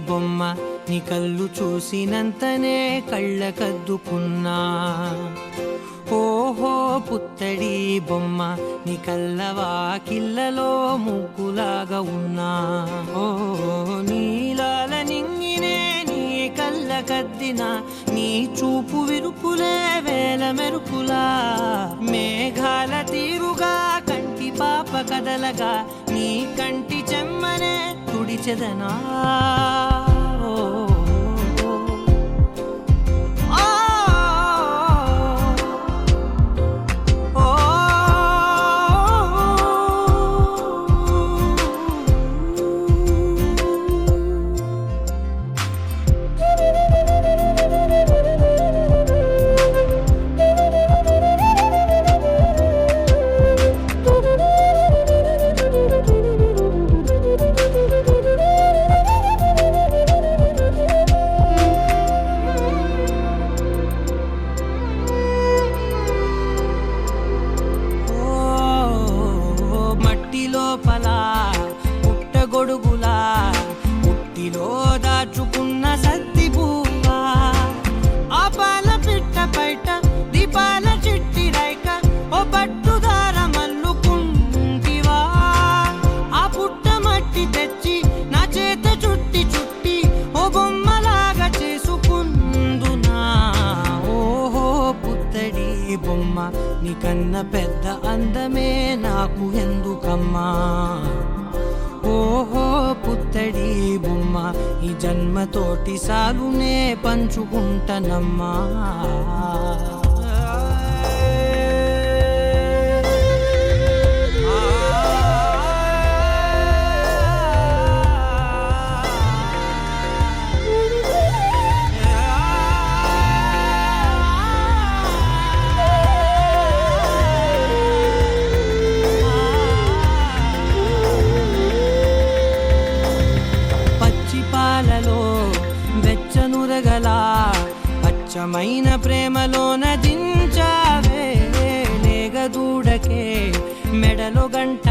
బొమ్మ నీ కళ్ళు చూసినంతనే కళ్ళకద్దుకున్నా. ఓహో పుత్తడి బొమ్మ నీ కళ్ళవాకిళ్ళలో ముగ్గులాగా ఉన్నా. ఓ నీలాల నింగినే నీ కళ్ళకద్దిన నీ చూపు విరుపులే వేల మెరుపులా. మేఘాల తీరుగా కంటి పాప కదలగా నీ కంటి చెమ్మనే తుడిచెదనా. లోపల పుట్టగొడుగులా పుట్టిలో దాచుకున్న సత్తి పువ్వా. ఆ పాల పిట్ట బయట దీపాల చిట్టి రైక ఓ పట్టుదార మల్లుకుంటివా. ఆ పుట్ట మట్టి తెచ్చి నా చేత చుట్టి చుట్టి ఓ బొమ్మలాగా చేసుకుందునా. ఓహో పుత్తడి బొమ్మ నీకన్న పెద్ద అందమే నాకు ఎందుకమ్మా. ఓహో పుత్తడి బొమ్మ ఈ జన్మతోటి సాగునే పంచుకుంటనమ్మా. పాలలో వెచ్చనురగలా పచ్చమైన ప్రేమలోన దించావే. లేగదూడకే మెడలో గంట